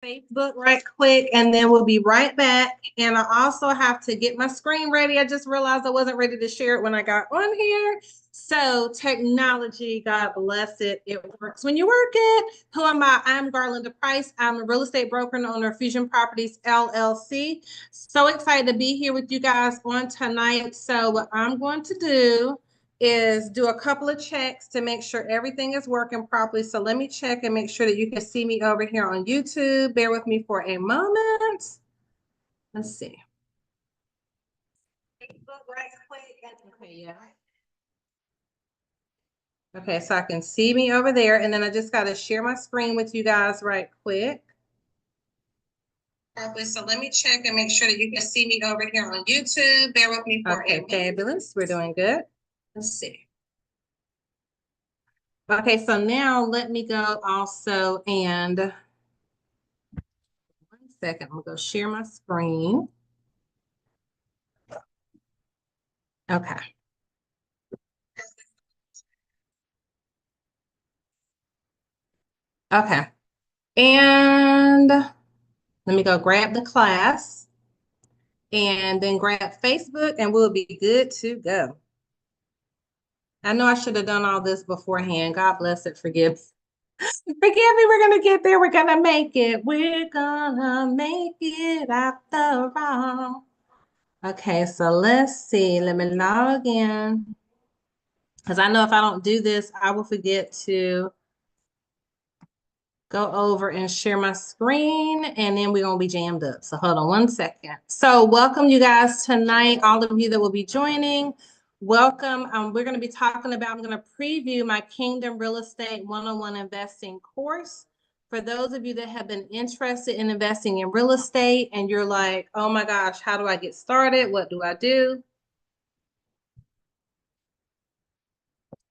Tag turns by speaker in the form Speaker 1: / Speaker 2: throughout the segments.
Speaker 1: Facebook right quick, and then we'll be right back. And I also have to get my screen ready. I just realized I wasn't ready to share it when I got on here. So technology, God bless it. It works when you work it. Who am I? I'm Garlinda Price. I'm a real estate broker and owner of Fusion Properties, LLC. So excited to be here with you guys on tonight. So what I'm going to do is do a couple of checks to make sure everything is working properly. So let me check and make sure that you can see me over here on YouTube. Bear with me for a moment. Let's see. Facebook right quick. Okay, yeah. Okay, so I can see me over there, and then I just got to share my screen with you guys right quick. So let me check and make sure that you can see me over here on YouTube. Bear with me for a minute. Fabulous. We're doing good. Let's see. Okay, so now let me go also and 1 second, I'm gonna go share my screen. Okay. Okay. And let me go grab the class and then grab Facebook and we'll be good to go. I know I should have done all this beforehand. God bless it. Forgive me. We're going to get there. We're going to make it. We're going to make it after all. Okay, so let's see. Let me log in. Because I know if I don't do this, I will forget to go over and share my screen, and then we're going to be jammed up. So hold on 1 second. So welcome you guys tonight, all of you that will be joining. Welcome. We're going to be talking about, I'm going to preview my Kingdom Real Estate 101 Investing course. For those of you that have been interested in investing in real estate and you're like, oh my gosh, how do I get started? What do I do?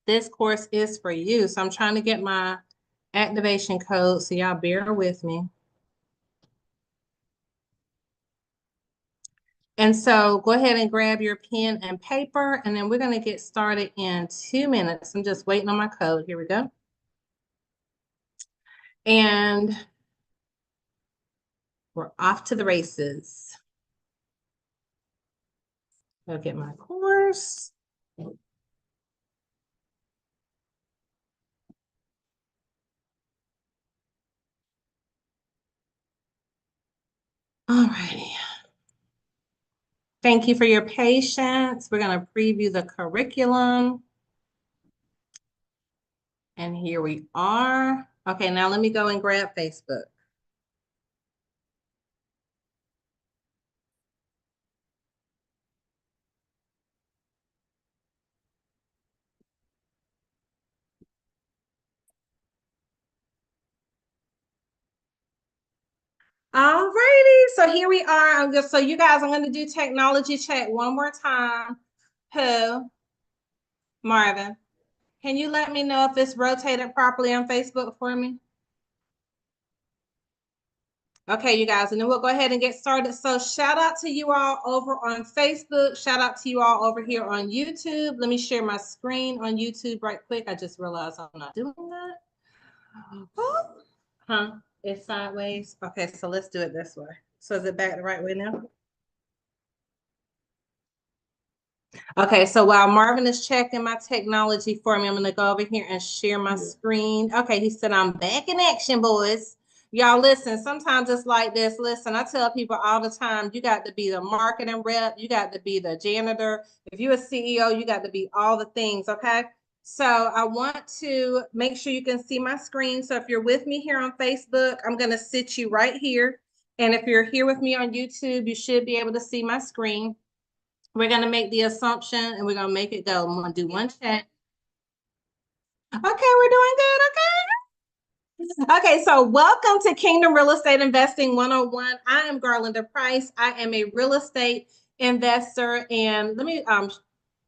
Speaker 1: This course is for you. So I'm trying to get my activation code, so y'all bear with me. And so go ahead and grab your pen and paper, and then we're going to get started in 2 minutes. I'm just waiting on my code. Here we go. And we're off to the races. Go get my course. All righty. Thank you for your patience. We're going to preview the curriculum. And here we are. Okay, now let me go and grab Facebook. All righty, so here we are. So you guys, I'm going to do technology check one more time. Who? Marvin. Can you let me know if it's rotated properly on Facebook for me? Okay, you guys, and then we'll go ahead and get started. So shout out to you all over on Facebook. Shout out to you all over here on YouTube. Let me share my screen on YouTube right quick. I just realized I'm not doing that. Oh. Huh? It's sideways. Okay, so let's do it this way. So is it back the right way now? Okay, so while Marvin is checking my technology for me, I'm going to go over here and share my screen. Okay, he said, I'm back in action, boys. Y'all listen, sometimes it's like this. Listen, I tell people all the time, you got to be the marketing rep. You got to be the janitor. If you're a CEO, you got to be all the things, okay? So I want to make sure you can see my screen. So if you're with me here on Facebook, I'm going to sit you right here. And if you're here with me on YouTube, you should be able to see my screen. We're going to make the assumption and we're going to make it go. I'm going to do one check. Okay, we're doing good. Okay. Okay, so welcome to Kingdom Real Estate Investing 101. I am Garlinda Price. I am a real estate investor. And let me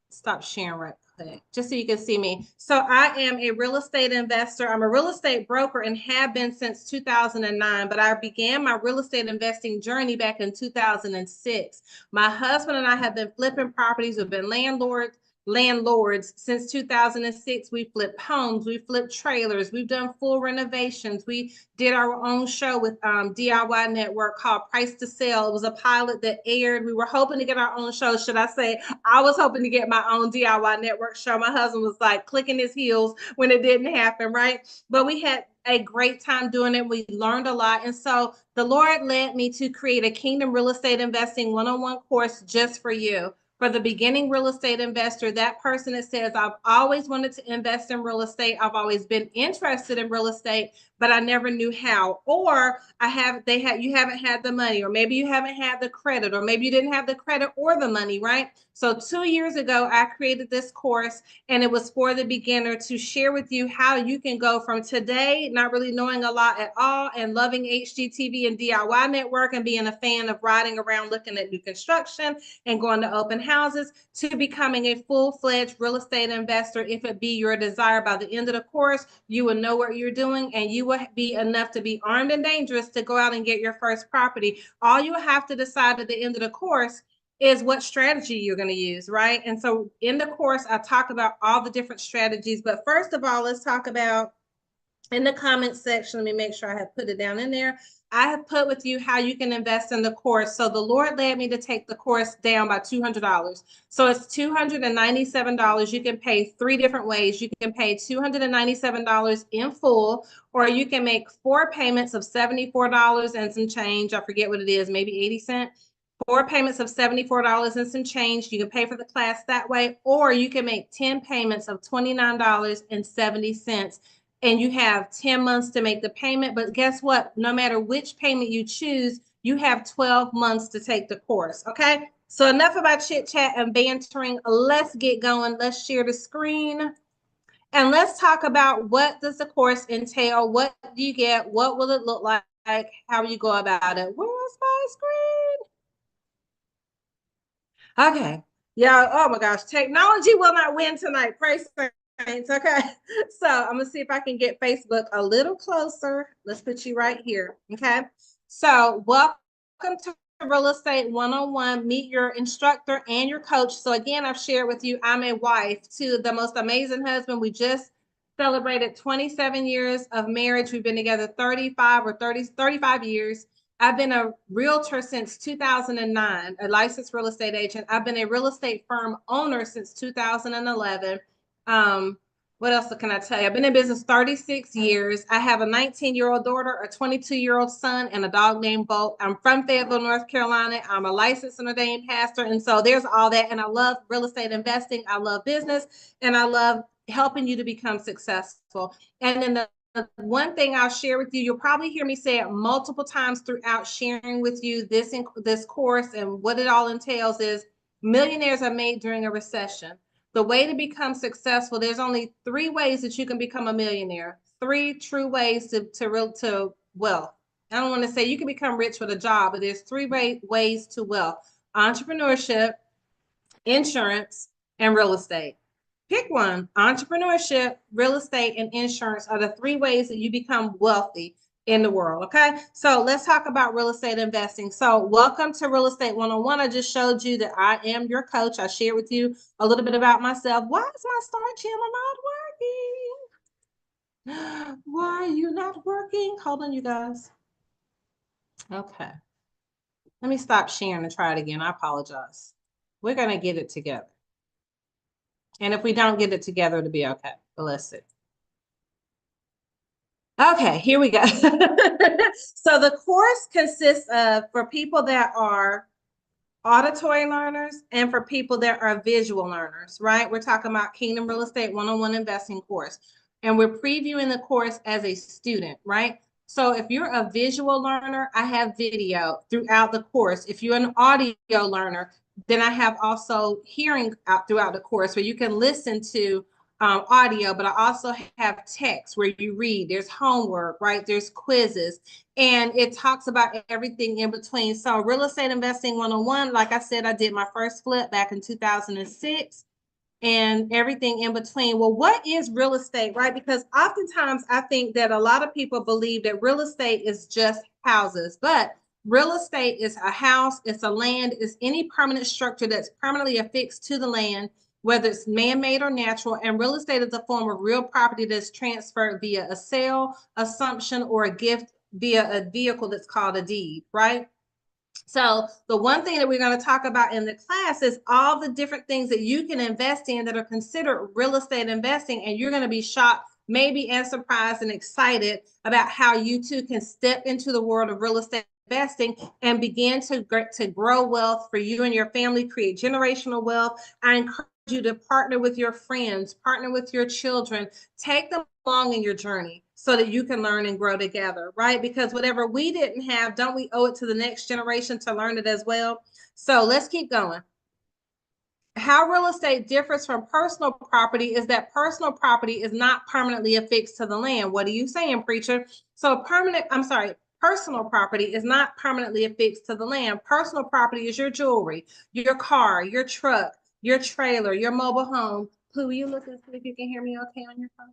Speaker 1: stop sharing right quick, just so you can see me. So I am a real estate investor. I'm a real estate broker and have been since 2009, but I began my real estate investing journey back in 2006. My husband and I have been flipping properties. We've been landlords landlords since 2006. We flipped homes, we flipped trailers, we've done full renovations. We did our own show with DIY Network called Price to Sell. It was a pilot that aired. We were hoping to get our own show, should I say. I was hoping to get my own DIY Network show. My husband was like clicking his heels when it didn't happen, right? But we had a great time doing it. We learned a lot. And so the Lord led me to create a Kingdom Real Estate Investing one-on-one course just for you. For the beginning real estate investor, that person that says, I've always wanted to invest in real estate. I've always been interested in real estate, but I never knew how. Or you haven't had the money, or maybe you haven't had the credit, or maybe you didn't have the credit or the money, right? So 2 years ago, I created this course, and it was for the beginner to share with you how you can go from today, not really knowing a lot at all, and loving HGTV and DIY Network and being a fan of riding around looking at new construction and going to open houses, to becoming a full-fledged real estate investor. If it be your desire, by the end of the course, you will know what you're doing, and you will be enough to be armed and dangerous to go out and get your first property. All you have to decide at the end of the course is what strategy you're going to use, right? And so in the course, I talk about all the different strategies. But first of all, let's talk about, in the comments section, let me make sure I have put it down in there. I have put with you how you can invest in the course. So the Lord led me to take the course down by $200. So it's $297. You can pay 3 different ways. You can pay $297 in full, or you can make 4 payments of $74 and some change. I forget what it is, maybe 80 cents. 4 payments of $74 and some change. You can pay for the class that way, or you can make 10 payments of $29.70. And you have 10 months to make the payment. But guess what? No matter which payment you choose, you have 12 months to take the course. Okay. So enough about chit chat and bantering. Let's get going. Let's share the screen. And let's talk about, what does the course entail? What do you get? What will it look like? How will you go about it? Where's my screen? Okay. Yeah. Oh my gosh. Technology will not win tonight. Praise saints. Okay. So I'm going to see if I can get Facebook a little closer. Let's put you right here. Okay. So welcome to Real Estate One-on-One. Meet your instructor and your coach. So again, I've shared with you, I'm a wife to the most amazing husband. We just celebrated 27 years of marriage. We've been together 35 years. I've been a realtor since 2009, a licensed real estate agent. I've been a real estate firm owner since 2011. What else can I tell you? I've been in business 36 years. I have a 19-year-old daughter, a 22-year-old son, and a dog named Bolt. I'm from Fayetteville, North Carolina. I'm a licensed and ordained pastor. And so there's all that. And I love real estate investing. I love business, and I love helping you to become successful. And then the one thing I'll share with you, you'll probably hear me say it multiple times throughout sharing with you this course, and what it all entails is, millionaires are made during a recession. The way to become successful, there's only 3 ways that you can become a millionaire. 3 true ways to wealth. I don't want to say you can become rich with a job, but there's 3 ways to wealth: entrepreneurship, insurance, and real estate. Pick one. Entrepreneurship, real estate, and insurance are the 3 ways that you become wealthy in the world. Okay. So let's talk about real estate investing. So welcome to Real Estate One-on-One. I just showed you that I am your coach. I shared with you a little bit about myself. Why is my star channel not working? Why are you not working? Hold on, you guys. Okay. Let me stop sharing and try it again. I apologize. We're going to get it together. And if we don't get it together, it'll be okay. But let's see. Okay, here we go. So the course consists of, for people that are auditory learners and for people that are visual learners, right? We're talking about Kingdom Real Estate One-on-One Investing course. And we're previewing the course as a student, right? So if you're a visual learner, I have video throughout the course. If you're an audio learner, then I have also hearing out throughout the course where you can listen to audio, but I also have text where you read. There's homework, right? There's quizzes, and it talks about everything in between. So Real Estate Investing One-on-One, like I said, I did my first flip back in 2006, and everything in between. Well, what is real estate, right? Because oftentimes I think that a lot of people believe that real estate is just houses, but real estate is a house, it's a land, it's any permanent structure that's permanently affixed to the land. whether it's man-made or natural, and real estate is a form of real property that's transferred via a sale, assumption, or a gift via a vehicle that's called a deed, right? So the one thing that we're going to talk about in the class is all the different things that you can invest in that are considered real estate investing, and you're going to be shocked, maybe, and surprised and excited about how you too can step into the world of real estate investing and begin to grow wealth for you and your family, create generational wealth. I encourage you to partner with your friends, partner with your children, take them along in your journey so that you can learn and grow together, right? Because whatever we didn't have, don't we owe it to the next generation to learn it as well? So let's keep going. How real estate differs from personal property is that personal property is not permanently affixed to the land. What are you saying, preacher? So personal property is not permanently affixed to the land. Personal property is your jewelry, your car, your truck, your trailer, your mobile home. Pooh, will you look and see if you can hear me okay on your phone?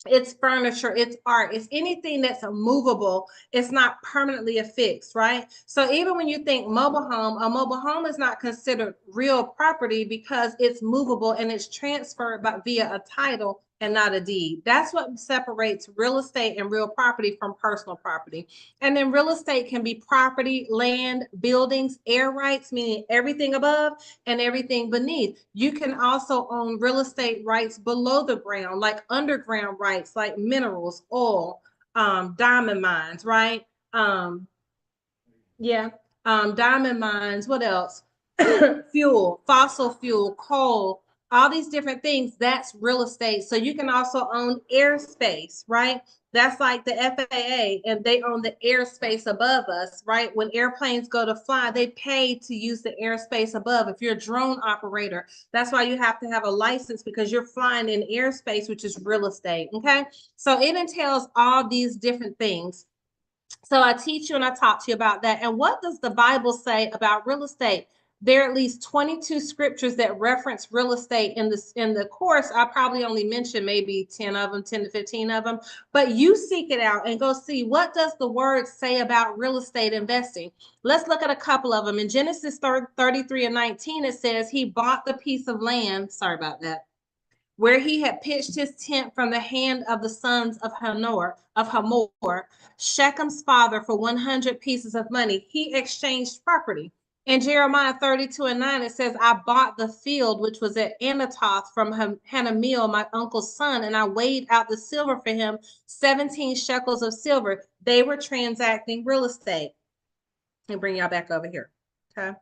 Speaker 1: It's furniture, it's art, it's anything that's movable. It's not permanently affixed, right? So even when you think mobile home, a mobile home is not considered real property because it's movable and it's transferred by via a title and not a deed. That's what separates real estate and real property from personal property. And then real estate can be property, land, buildings, air rights, meaning everything above and everything beneath. You can also own real estate rights below the ground, like underground rights, like minerals, oil, diamond mines, right? Yeah, diamond mines. What else? Fuel, fossil fuel, coal, all these different things. That's real estate. So you can also own airspace, right? That's like the FAA, and they own the airspace above us, right? When airplanes go to fly, they pay to use the airspace above. If you're a drone operator, that's why you have to have a license because you're flying in airspace, which is real estate. Okay. So it entails all these different things. So I teach you and I talk to you about that. And what does the Bible say about real estate? There are at least 22 scriptures that reference real estate in the course. I probably only mentioned maybe 10 of them, 10 to 15 of them, but you seek it out and go see what does the word say about real estate investing. Let's look at a couple of them. In Genesis 33 and 19, it says he bought the piece of land. Sorry about that, where he had pitched his tent from the hand of the sons of Hamor, Shechem's father, for 100 pieces of money. He exchanged property. In Jeremiah 32 and 9, it says, I bought the field which was at Anatoth from Hanamiel, my uncle's son, and I weighed out the silver for him, 17 shekels of silver. They were transacting real estate. And bring y'all back over here. Okay.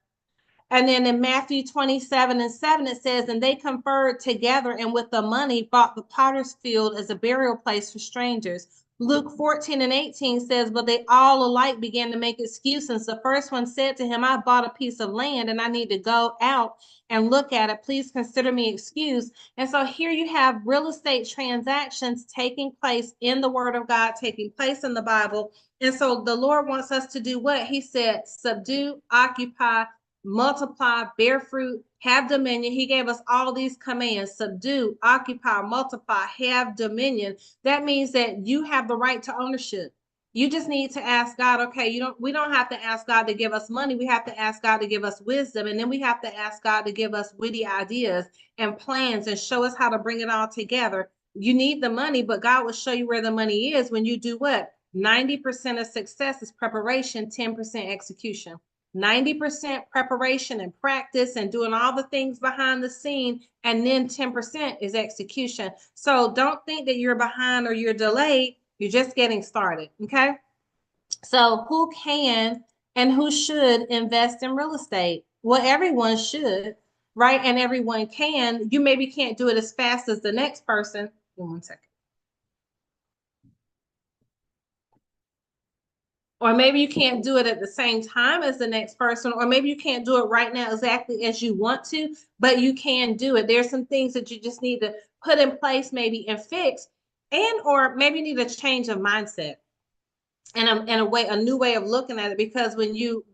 Speaker 1: And then in Matthew 27 and 7, it says, and they conferred together and with the money bought the potter's field as a burial place for strangers. Luke 14 and 18 says, but they all alike began to make excuses. The first one said to him, I bought a piece of land and I need to go out and look at it. Please consider me excused. And so here you have real estate transactions taking place in the Word of God, taking place in the Bible. And so the Lord wants us to do what? He said, subdue, occupy, multiply, bear fruit, have dominion. He gave us all these commands: subdue, occupy, multiply, have dominion. That means that you have the right to ownership. You just need to ask God, okay, we don't have to ask God to give us money. We have to ask God to give us wisdom. And then we have to ask God to give us witty ideas and plans and show us how to bring it all together. You need the money, but God will show you where the money is when you do what? 90% of success is preparation, 10% execution. 90% preparation and practice and doing all the things behind the scene, and then 10% is execution. So don't think that you're behind or you're delayed. You're just getting started. Okay. So who can and who should invest in real estate? Well, everyone should, right? And everyone can. You maybe can't do it as fast as the next person. Give me 1 second. Or maybe you can't do it at the same time as the next person, or maybe you can't do it right now exactly as you want to, but you can do it. There's some things that you just need to put in place maybe and fix, and or maybe you need a change of mindset and a new way of looking at it, because when you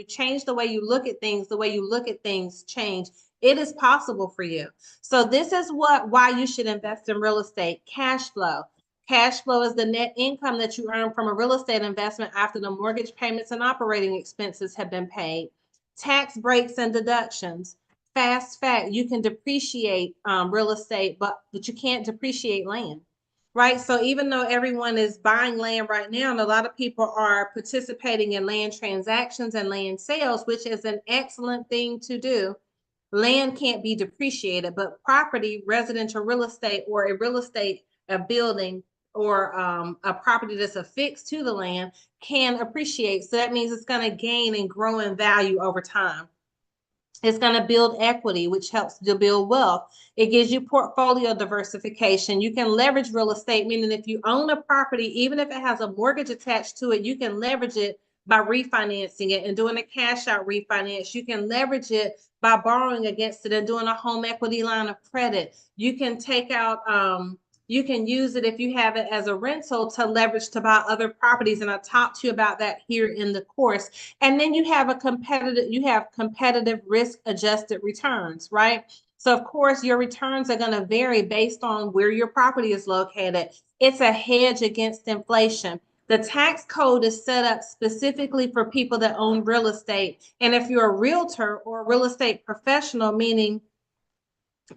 Speaker 1: change the way you look at things, the way you look at things change. It is possible for you. So this is why you should invest in real estate. Cash flow. Cash flow is the net income that you earn from a real estate investment after the mortgage payments and operating expenses have been paid. Tax breaks and deductions. fast fact, you can depreciate real estate, but you can't depreciate land, right? So even though everyone is buying land right now, and a lot of people are participating in land transactions and land sales, which is an excellent thing to do, land can't be depreciated, but property, residential real estate, or a real estate, a building, or a property that's affixed to the land can appreciate. So that means it's going to gain and grow in value over time. It's going to build equity, which helps to build wealth. It gives you portfolio diversification. You can leverage real estate, meaning if you own a property, even if it has a mortgage attached to it, you can leverage it by refinancing it and doing a cash out refinance. You can leverage it by borrowing against it and doing a home equity line of credit. You can take out, you can use it if you have it as a rental to leverage to buy other properties. And I talked to you about that here in the course. And then you have competitive risk adjusted returns, right? So of course your returns are going to vary based on where your property is located. It's a hedge against inflation. The tax code is set up specifically for people that own real estate. And if you're a realtor or a real estate professional, meaning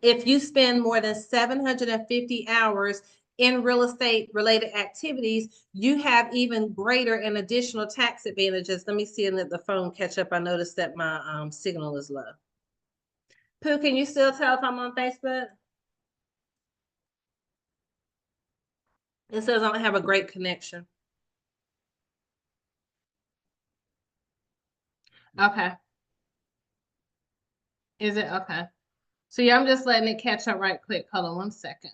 Speaker 1: if you spend more than 750 hours in real estate related activities, you have even greater and additional tax advantages. Let me see and let the phone catch up. I noticed that my signal is low. Pooh, can you still tell if I'm on Facebook? It says I don't have a great connection. Okay. Is it okay? So yeah, I'm just letting it catch up right quick. Hold on one second.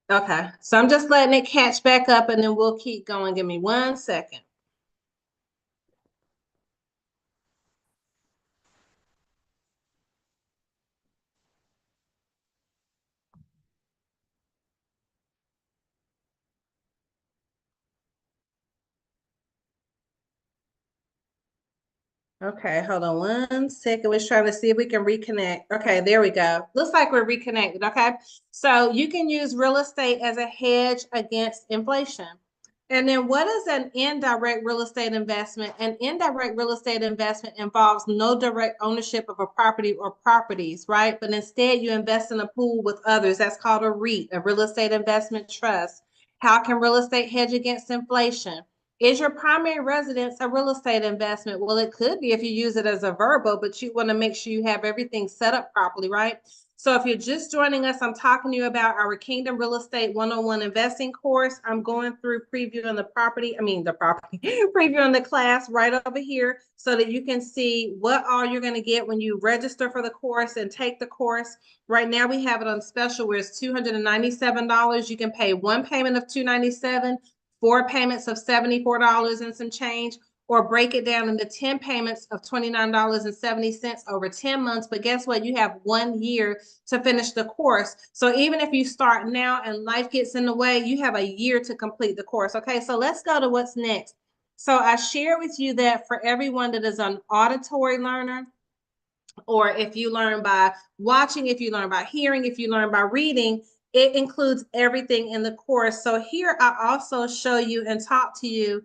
Speaker 1: Okay, so I'm just letting it catch back up and then we'll keep going. Give me 1 second. Okay, hold on 1 second. We're trying to see if we can reconnect. Okay, there we go. Looks like we're reconnected. Okay, so you can use real estate as a hedge against inflation. And then what is an indirect real estate investment? An indirect real estate investment involves no direct ownership of a property or properties, right? But instead you invest in a pool with others. That's called a REIT, a real estate investment trust. How can real estate hedge against inflation? Is your primary residence a real estate investment? Well, it could be if you use it as a verbo, but you want to make sure you have everything set up properly, right? So if you're just joining us, I'm talking to you about our Kingdom Real Estate 101 investing course. I'm going through previewing previewing the class right over here so that you can see what all you're going to get when you register for the course and take the course. Right now we have it on special where it's $297. You can pay one payment of $297, 4 payments of $74 and some change, or break it down into 10 payments of $29.70 over 10 months. But guess what? You have 1 year to finish the course. So even if you start now and life gets in the way, you have a year to complete the course. Okay, so let's go to what's next. So I share with you that for everyone that is an auditory learner, or if you learn by watching, if you learn by hearing, if you learn by reading, it includes everything in the course. So here I also show you and talk to you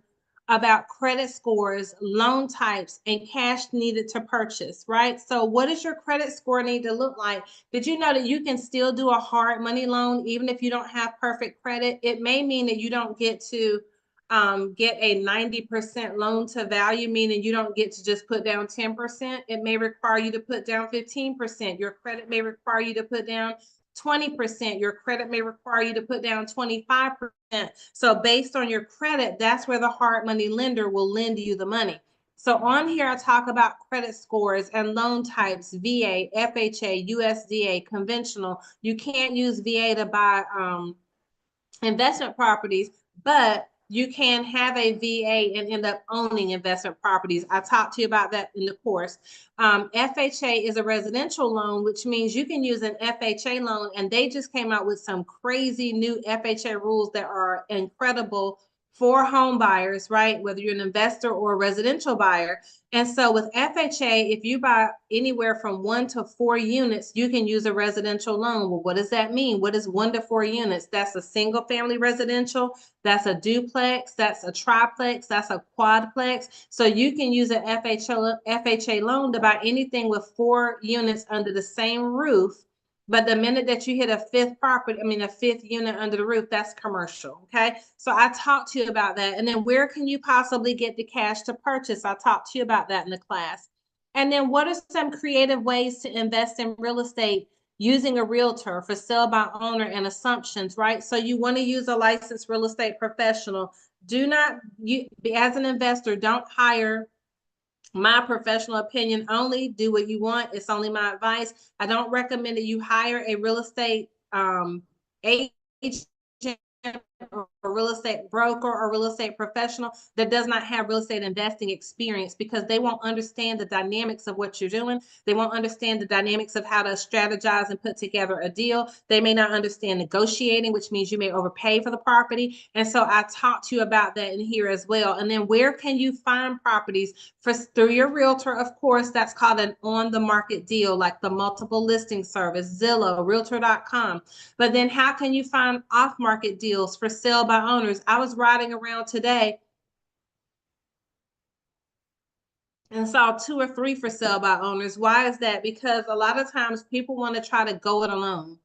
Speaker 1: about credit scores, loan types, and cash needed to purchase, right? So what does your credit score need to look like? Did you know that you can still do a hard money loan even if you don't have perfect credit? It may mean that you don't get to get a 90% loan to value, meaning you don't get to just put down 10%. It may require you to put down 15%. Your credit may require you to put down 20%. Your credit may require you to put down 25%. So based on your credit, that's where the hard money lender will lend you the money. So on here, I talk about credit scores and loan types: VA, FHA, USDA, conventional. You can't use VA to buy investment properties, but you can have a VA and end up owning investment properties. I talked to you about that in the course. FHA is a residential loan, which means you can use an FHA loan, and they just came out with some crazy new FHA rules that are incredible for home buyers, right? Whether you're an investor or a residential buyer. And so with FHA, if you buy anywhere from 1 to 4 units, you can use a residential loan. Well, what does that mean? What is 1 to 4 units? That's a single family residential, that's a duplex, that's a triplex, that's a quadplex. So you can use an FHA loan to buy anything with 4 units under the same roof. But the minute that you hit a fifth unit under the roof, that's commercial. Okay. So I talked to you about that. And then where can you possibly get the cash to purchase? I talked to you about that in the class. And then what are some creative ways to invest in real estate using a realtor for sale by owner and assumptions, right? So you want to use a licensed real estate professional. Do not, you as an investor, don't hire my professional opinion only. Do what you want. It's only my advice. I don't recommend that you hire a real estate agent or a real estate broker or real estate professional that does not have real estate investing experience, because they won't understand the dynamics of what you're doing. They won't understand the dynamics of how to strategize and put together a deal. They may not understand negotiating, which means you may overpay for the property. And so I talked to you about that in here as well. And then where can you find properties through your realtor? Of course, that's called an on the market deal, like the multiple listing service, Zillow, realtor.com. But then how can you find off market deals for sale by owners? I was riding around today and saw 2 or 3 for sale by owners. Why is that? Because a lot of times people want to try to go it alone.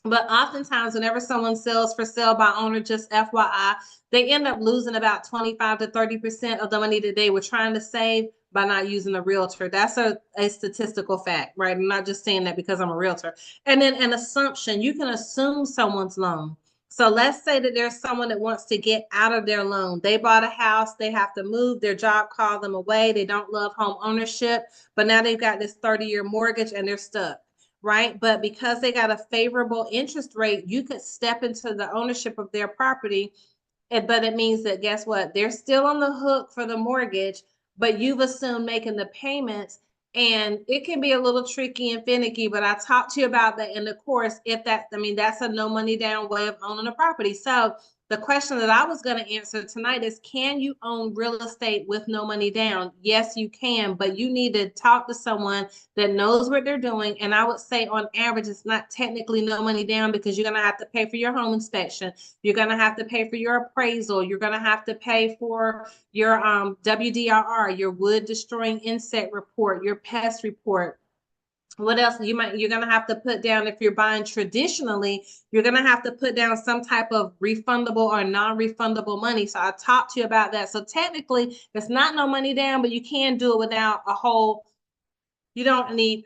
Speaker 1: But oftentimes, whenever someone sells for sale by owner, just FYI, they end up losing about 25 to 30% of the money that they were trying to save by not using a realtor. That's a statistical fact, right? I'm not just saying that because I'm a realtor. And then an assumption, you can assume someone's loan. So let's say that there's someone that wants to get out of their loan. They bought a house, they have to move, their job called them away, they don't love home ownership, but now they've got this 30-year mortgage and they're stuck, right? But because they got a favorable interest rate, you could step into the ownership of their property. But it means that, guess what? They're still on the hook for the mortgage, but you've assumed making the payments. And it can be a little tricky and finicky, but I talked to you about that in the course. If that, I mean, that's a no money down way of owning a property. So the question that I was going to answer tonight is, can you own real estate with no money down? Yes, you can, but you need to talk to someone that knows what they're doing. And I would say on average, it's not technically no money down, because you're going to have to pay for your home inspection. You're going to have to pay for your appraisal. You're going to have to pay for your WDRR, your wood destroying insect report, your pest report. What else you're going to have to put down? If you're buying traditionally, you're going to have to put down some type of refundable or non-refundable money. So I talked to you about that. So technically it's not no money down, but you can do it without a whole, you don't need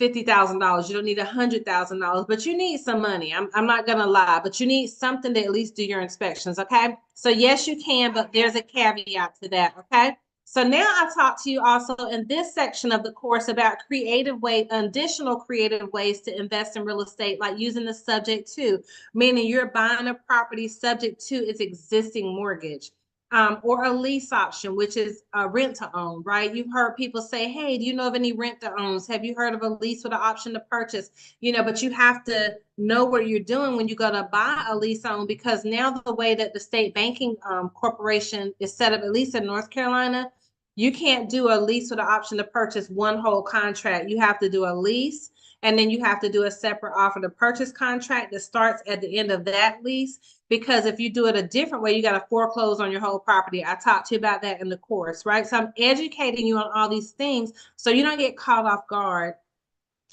Speaker 1: $50,000. You don't need $100,000, but you need some money. I'm not going to lie, but you need something to at least do your inspections. Okay. So yes, you can, but there's a caveat to that. Okay. So now I talk to you also in this section of the course about additional creative ways to invest in real estate, like using the subject to, meaning you're buying a property subject to its existing mortgage. Or a lease option, which is a rent to own, right? You've heard people say, hey, do you know of any rent to owns? Have you heard of a lease with an option to purchase? But you have to know what you're doing when you go to buy a lease own, because now the way that the state banking corporation is set up, at least in North Carolina, you can't do a lease with an option to purchase one whole contract. You have to do a lease, and then you have to do a separate offer to purchase contract that starts at the end of that lease. Because if you do it a different way, you got to foreclose on your whole property. I talked to you about that in the course, right? So I'm educating you on all these things so you don't get caught off guard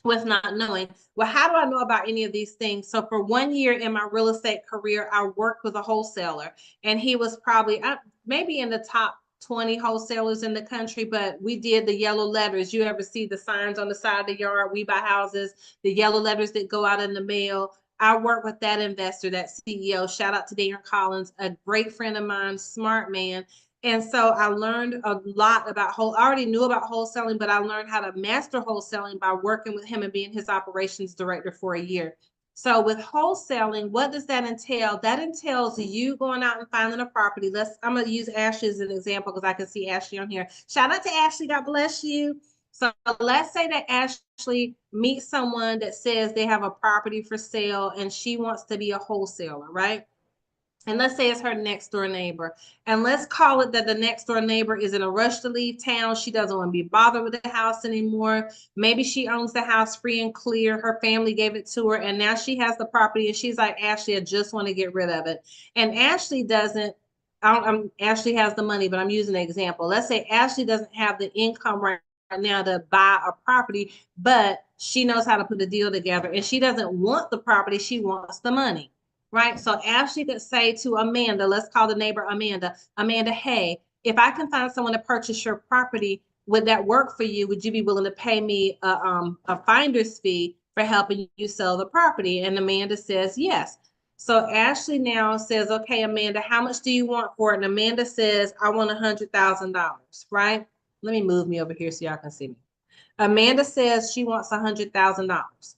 Speaker 1: with not knowing. Well, how do I know about any of these things? So for 1 year in my real estate career, I worked with a wholesaler, and he was probably maybe in the top 20 wholesalers in the country, but we did the yellow letters. You ever see the signs on the side of the yard, we buy houses, the yellow letters that go out in the mail? I work with that investor, that CEO. Shout out to Darren Collins, a great friend of mine, smart man. And so I learned a lot about I already knew about wholesaling, but I learned how to master wholesaling by working with him and being his operations director for a year. So with wholesaling, what does that entail? That entails you going out and finding a property. I'm going to use Ashley as an example because I can see Ashley on here. Shout out to Ashley. God bless you. So let's say that Ashley meets someone that says they have a property for sale and she wants to be a wholesaler, right? and let's say it's her next door neighbor. And let's call it that the next door neighbor is in a rush to leave town. She doesn't want to be bothered with the house anymore. Maybe she owns the house free and clear. Her family gave it to her, and now she has the property. And she's like, Ashley, I just want to get rid of it. And Ashley doesn't. Ashley has the money, but I'm using an example. Let's say Ashley doesn't have the income right now to buy a property, but she knows how to put a deal together, and she doesn't want the property. She wants the money. Right. So Ashley could say to Amanda, let's call the neighbor Amanda, Amanda, hey, if I can find someone to purchase your property, would that work for you? Would you be willing to pay me a finder's fee for helping you sell the property? And Amanda says, yes. So Ashley now says, okay, Amanda, how much do you want for it? And Amanda says, I want $100,000, right? Let me move me over here so y'all can see me. Amanda says she wants $100,000.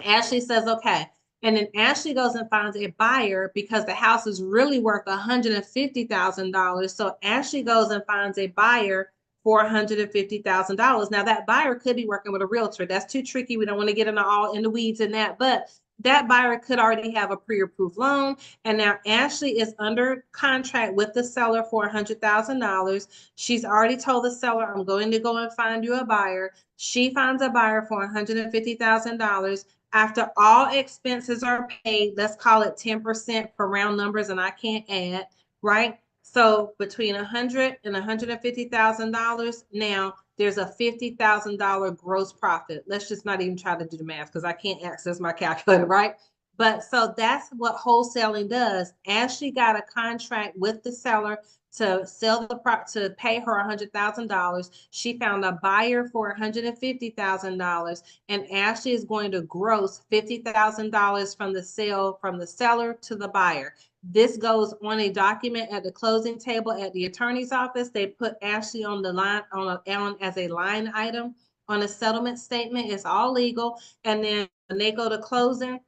Speaker 1: Ashley says, okay. And then Ashley goes and finds a buyer because the house is really worth $150,000. So Ashley goes and finds a buyer for $150,000. Now that buyer could be working with a realtor. That's too tricky. We don't want to get into all in the weeds in that, but that buyer could already have a pre-approved loan. And now Ashley is under contract with the seller for $100,000. She's already told the seller, I'm going to go and find you a buyer. She finds a buyer for $150,000. After all expenses are paid, let's call it 10% for round numbers, and I can't add, right? So between $100,000 and $150,000, now there's a $50,000 gross profit. Let's just not even try to do the math because I can't access my calculator, right? But so that's what wholesaling does. Ashley got a contract with the seller to sell the to pay her $100,000. She found a buyer for $150,000, and Ashley is going to gross $50,000 from the sale from the seller to the buyer. This goes on a document at the closing table at the attorney's office. They put Ashley on the line on as a line item on a settlement statement. It's all legal. And then when they go to closing,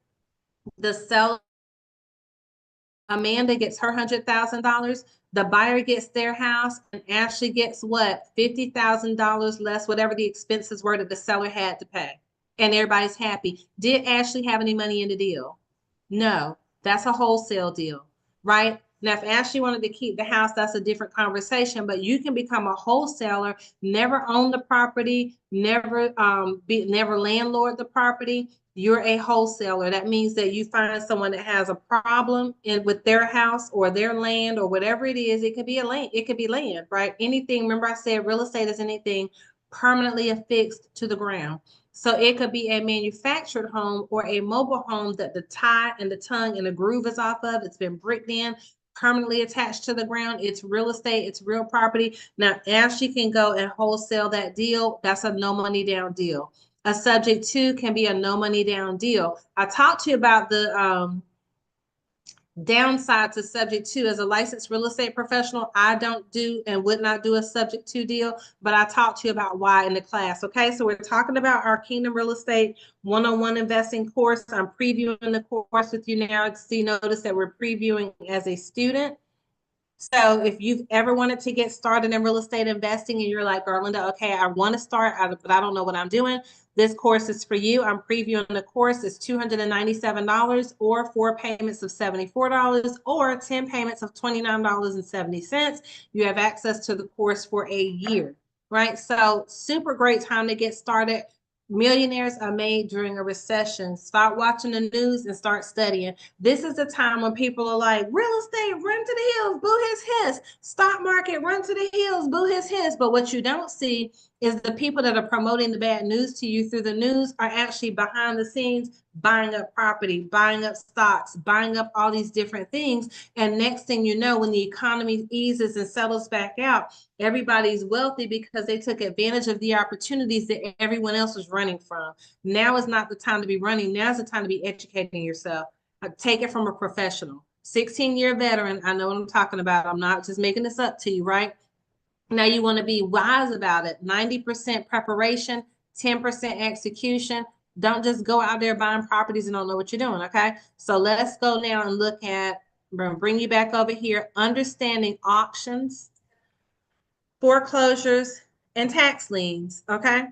Speaker 1: the seller, Amanda gets her $100,000. The buyer gets their house, and Ashley gets what? $50,000 less, whatever the expenses were that the seller had to pay. And everybody's happy. Did Ashley have any money in the deal? No, that's a wholesale deal, right? Now, if Ashley wanted to keep the house, that's a different conversation, but you can become a wholesaler, never own the property, never landlord the property. You're a wholesaler. That means that you find someone that has a problem with their house or their land or whatever it is. It could be land, right? Anything. Remember I said real estate is anything permanently affixed to the ground. So it could be a manufactured home or a mobile home that the tie and the tongue and the groove is off of. It's been bricked in, permanently attached to the ground. It's real estate. It's real property. Now, Ashley can go and wholesale that deal. That's a no money down deal. A subject to can be a no money down deal. I talked to you about the downside to subject to. As a licensed real estate professional, I don't do and would not do a subject to deal, but I talked to you about why in the class. Okay, so we're talking about our Kingdom Real Estate 101 investing course. I'm previewing the course with you now. See, notice that we're previewing as a student. So if you've ever wanted to get started in real estate investing and you're like, Garlinda, okay, I want to start, but I don't know what I'm doing, this course is for you. I'm previewing the course. It's $297 or 4 payments of $74 or 10 payments of $29.70. You have access to the course for a year, right? So super great time to get started. Millionaires are made during a recession. Start watching the news and start studying. This is the time when people are like, real estate, run to the hills, boo his. Stock market, run to the hills, boo his. But what you don't see is the people that are promoting the bad news to you through the news are actually behind the scenes buying up property, buying up stocks, buying up all these different things. And next thing you know, when the economy eases and settles back out, everybody's wealthy because they took advantage of the opportunities that everyone else was running from. Now is not the time to be running. Now is the time to be educating yourself. Take it from a professional. 16-year veteran. I know what I'm talking about. I'm not just making this up to you, right? Now you want to be wise about it. 90% preparation, 10% execution. Don't just go out there buying properties and don't know what you're doing, okay? So let's go now and look at, I'm going to bring you back over here, understanding auctions, foreclosures, and tax liens, okay?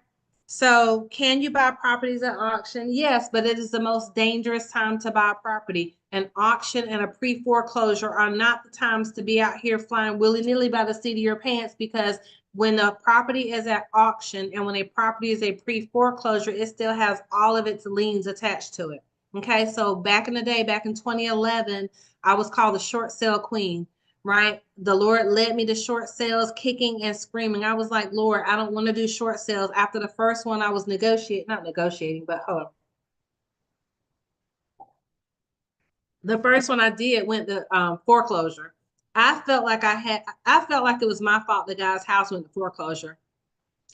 Speaker 1: So can you buy properties at auction? Yes, but it is the most dangerous time to buy property. An auction and a pre-foreclosure are not the times to be out here flying willy-nilly by the seat of your pants, because when a property is at auction and when a property is a pre-foreclosure, it still has all of its liens attached to it. Okay, so back in the day, back in 2011, I was called the short sale queen, right? The Lord led me to short sales, kicking and screaming. I was like, Lord, I don't want to do short sales. After the first one, I was not negotiating, but hold on. The first one I did went to foreclosure. I felt like it was my fault the guy's house went to foreclosure.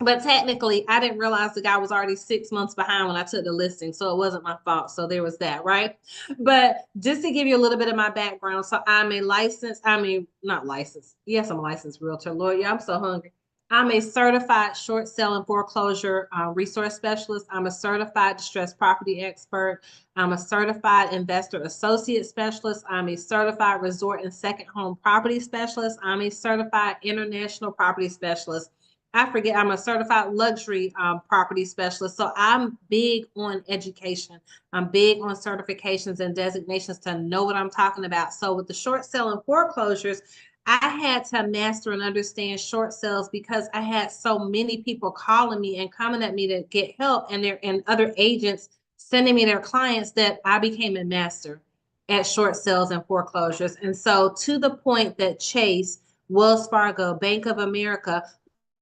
Speaker 1: But technically, I didn't realize the guy was already 6 months behind when I took the listing. So it wasn't my fault. So there was that, right? But just to give you a little bit of my background. So not licensed. Yes, I'm a licensed realtor. Lord, yeah, I'm so hungry. I'm a certified short sale and foreclosure resource specialist. I'm a certified distressed property expert. I'm a certified investor associate specialist. I'm a certified resort and second home property specialist. I'm a certified international property specialist. I'm a certified luxury property specialist. So I'm big on education. I'm big on certifications and designations to know what I'm talking about. So with the short sale and foreclosures, I had to master and understand short sales because I had so many people calling me and coming at me to get help, and other agents sending me their clients, that I became a master at short sales and foreclosures. And so to the point that Chase, Wells Fargo, Bank of America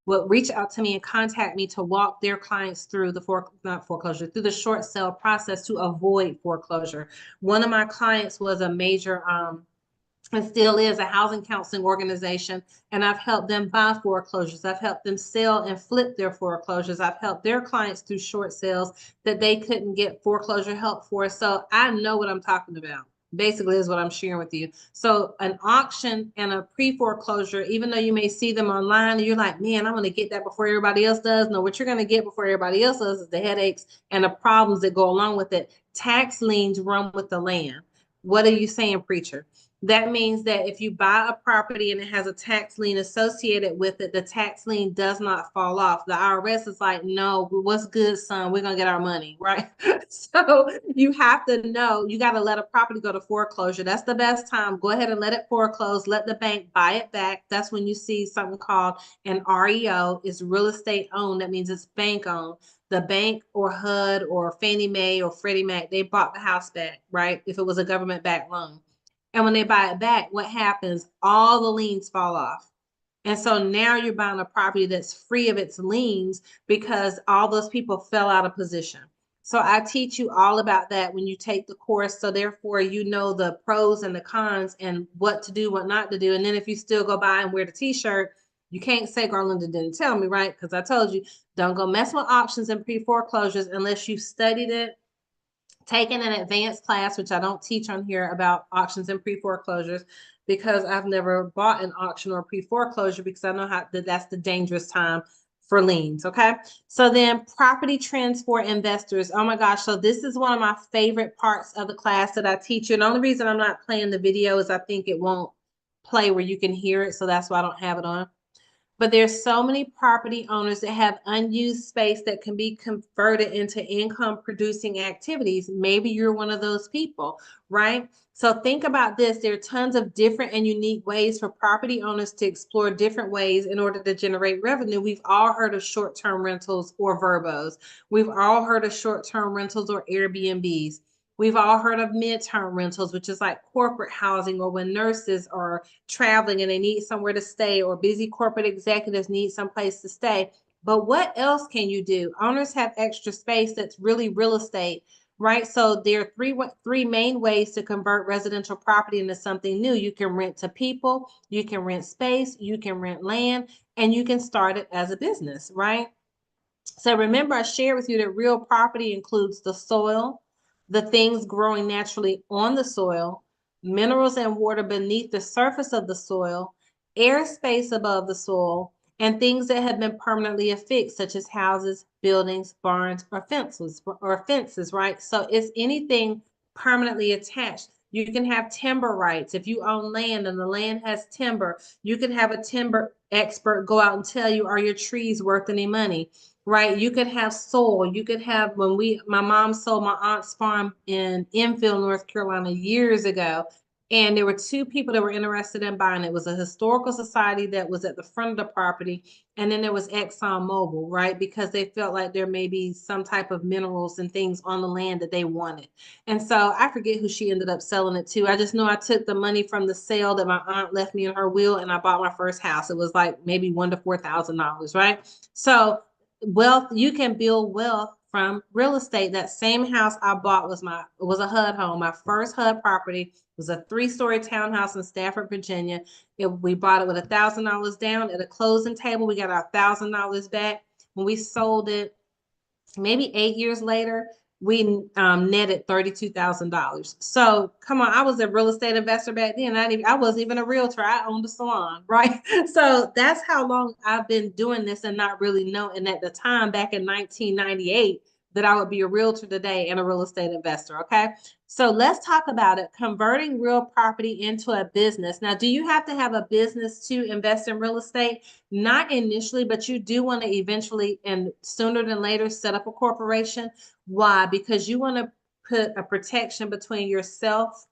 Speaker 1: will reach out to me and contact me to walk their clients through not foreclosure, through the short sale process to avoid foreclosure. One of my clients was a major, and still is, a housing counseling organization, and I've helped them buy foreclosures. I've helped them sell and flip their foreclosures. I've helped their clients through short sales that they couldn't get foreclosure help for. So I know what I'm talking about. Basically is what I'm sharing with you. So an auction and a pre-foreclosure, even though you may see them online and you're like, man, I'm going to get that before everybody else does. No, what you're going to get before everybody else does is the headaches and the problems that go along with it. Tax liens run with the land. What are you saying, preacher? That means that if you buy a property and it has a tax lien associated with it, the tax lien does not fall off. The IRS is like, no, what's good, son? We're going to get our money, right? So you have to know, you got to let a property go to foreclosure. That's the best time. Go ahead and let it foreclose. Let the bank buy it back. That's when you see something called an REO. It's real estate owned. That means it's bank owned. The bank or HUD or Fannie Mae or Freddie Mac, they bought the house back, right? If it was a government backed loan. And when they buy it back, what happens? All the liens fall off. And so now you're buying a property that's free of its liens because all those people fell out of position. So I teach you all about that when you take the course. So therefore, you know the pros and the cons and what to do, what not to do. And then if you still go by and wear the t-shirt, you can't say Garlinda didn't tell me, right? Because I told you, don't go mess with options and pre-foreclosures unless you've studied it, taken an advanced class, which I don't teach on here, about auctions and pre-foreclosures, because I've never bought an auction or pre-foreclosure, because I know that's the dangerous time for liens. Okay. So then property trends for investors. Oh my gosh. So this is one of my favorite parts of the class that I teach you. And the only reason I'm not playing the video is I think it won't play where you can hear it. So that's why I don't have it on. But there's so many property owners that have unused space that can be converted into income producing activities. Maybe you're one of those people, right? So think about this. There are tons of different and unique ways for property owners to explore different ways in order to generate revenue. We've all heard of short-term rentals or VRBOs. We've all heard of short-term rentals or Airbnbs. We've all heard of midterm rentals, which is like corporate housing, or when nurses are traveling and they need somewhere to stay, or busy corporate executives need someplace to stay. But what else can you do? Owners have extra space that's really real estate, right? So there are three main ways to convert residential property into something new. You can rent to people, you can rent space, you can rent land, and you can start it as a business, right? So remember, I shared with you that real property includes the soil, the things growing naturally on the soil, minerals and water beneath the surface of the soil, airspace above the soil, and things that have been permanently affixed, such as houses, buildings, barns, or fences, right? So it's anything permanently attached. You can have timber rights. If you own land and the land has timber, you can have a timber expert go out and tell you, are your trees worth any money? right? You could have soil. You could have my mom sold my aunt's farm in Enfield, North Carolina years ago. And there were two people that were interested in buying it. It was a historical society that was at the front of the property. And then there was Exxon Mobil, right? Because they felt like there may be some type of minerals and things on the land that they wanted. And so I forget who she ended up selling it to. I just know I took the money from the sale that my aunt left me in her will and I bought my first house. It was like maybe $1,000 to $4,000, right? So wealth, you can build wealth from real estate. That same house I bought was a HUD home. My first HUD property was a 3-story townhouse in Stafford, Virginia. We bought it with $1,000 down. At a closing table, we got our $1,000 back. When we sold it, maybe 8 years later, we netted $32,000. So come on, I was a real estate investor back then. I wasn't even a realtor. I owned a salon, right? So that's how long I've been doing this and not really knowing at the time back in 1998 that I would be a realtor today and a real estate investor. Okay. So let's talk about it. Converting real property into a business. Now, do you have to have a business to invest in real estate? Not initially, but you do want to eventually and sooner than later set up a corporation. Why? Because you want to put a protection between yourself